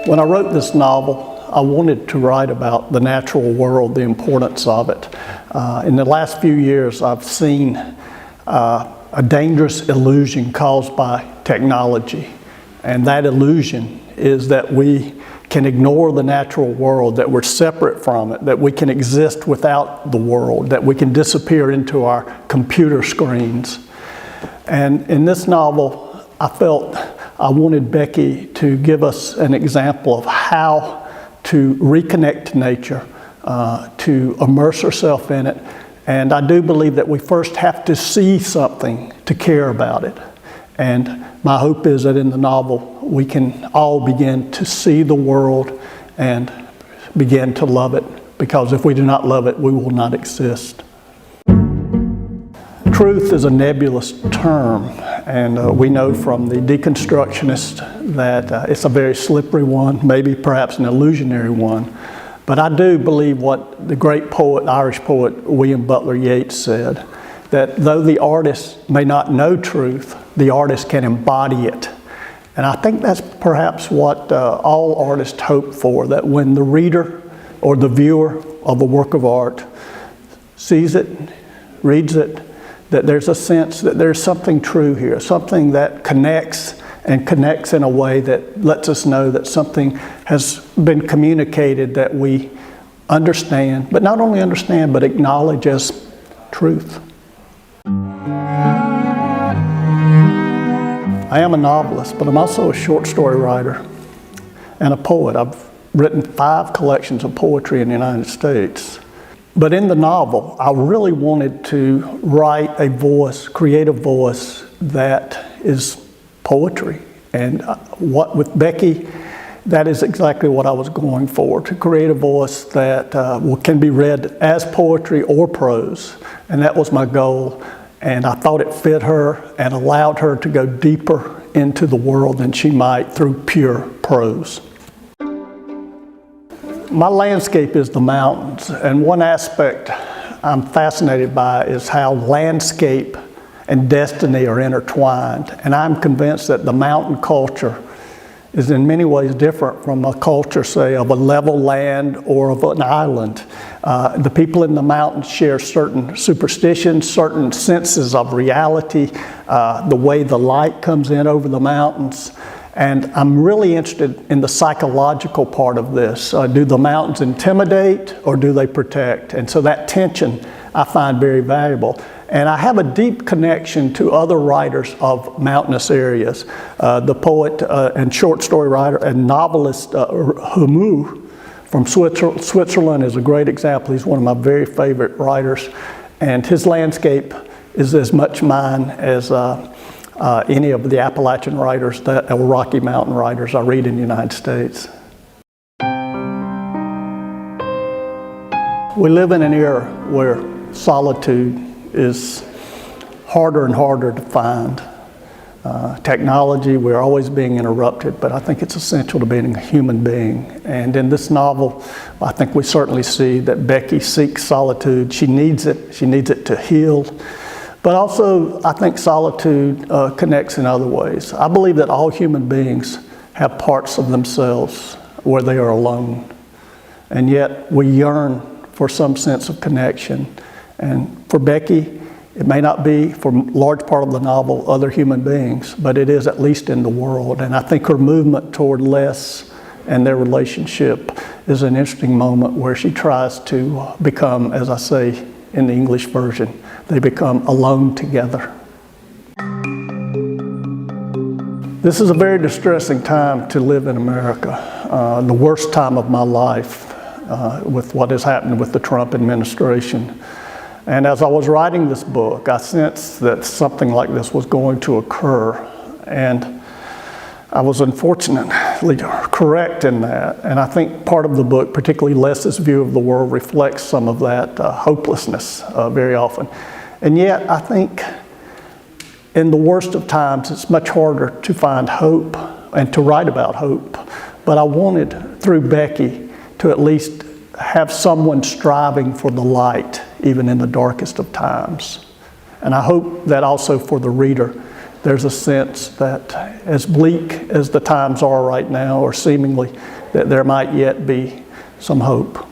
When I wrote this novel, I wanted to write about the natural world, the importance of it. In the last few years, I've seen a dangerous illusion caused by technology. And that illusion is that we can ignore the natural world, that we're separate from it, that we can exist without the world, that we can disappear into our computer screens. And in this novel, I felt I wanted Becky to give us an example of how to reconnect to nature, to immerse herself in it. And I do believe that we first have to see something to care about it. And my hope is that in the novel, we can all begin to see the world and begin to love it, because if we do not love it, we will not exist. Truth is a nebulous term, and we know from the deconstructionists that it's a very slippery one, maybe perhaps an illusionary one. But I do believe what the great poet, Irish poet, William Butler Yeats said, that though the artist may not know truth, the artist can embody it. And I think that's perhaps what all artists hope for, that when the reader or the viewer of a work of art sees it, reads it, that there's a sense that there's something true here, something that connects in a way that lets us know that something has been communicated that we understand, but not only understand, but acknowledge as truth. I am a novelist, but I'm also a short story writer and a poet. I've written 5 collections of poetry in the United States. But in the novel, I really wanted to write a voice, create a voice that is poetry. And with Becky, that is exactly what I was going for, to create a voice that can be read as poetry or prose. And that was my goal. And I thought it fit her and allowed her to go deeper into the world than she might through pure prose. My landscape is the mountains, and one aspect I'm fascinated by is how landscape and destiny are intertwined. And I'm convinced that the mountain culture is in many ways different from a culture, say, of a level land or of an island. The people in the mountains share certain superstitions, certain senses of reality, the way the light comes in over the mountains. And I'm really interested in the psychological part of this. Do the mountains intimidate or do they protect? And so that tension I find very valuable. And I have a deep connection to other writers of mountainous areas. The poet and short story writer and novelist Camus from Switzerland is a great example. He's one of my very favorite writers. And his landscape is as much mine as any of the Appalachian writers or Rocky Mountain writers I read in the United States. We live in an era where solitude is harder and harder to find. Technology, we're always being interrupted, but I think it's essential to being a human being. And in this novel, I think we certainly see that Becky seeks solitude. She needs it to heal. But also, I think solitude connects in other ways. I believe that all human beings have parts of themselves where they are alone. And yet, we yearn for some sense of connection. And for Becky, it may not be, for a large part of the novel, other human beings, but it is at least in the world. And I think her movement toward Les and their relationship is an interesting moment where she tries to become, as I say in the English version, they become alone together. This is a very distressing time to live in America, the worst time of my life with what has happened with the Trump administration. And as I was writing this book, I sensed that something like this was going to occur. And I was unfortunately correct in that. And I think part of the book, particularly Les's view of the world, reflects some of that hopelessness very often. And yet, I think in the worst of times, it's much harder to find hope and to write about hope. But I wanted, through Becky, to at least have someone striving for the light, even in the darkest of times. And I hope that also for the reader, there's a sense that as bleak as the times are right now, or seemingly, that there might yet be some hope.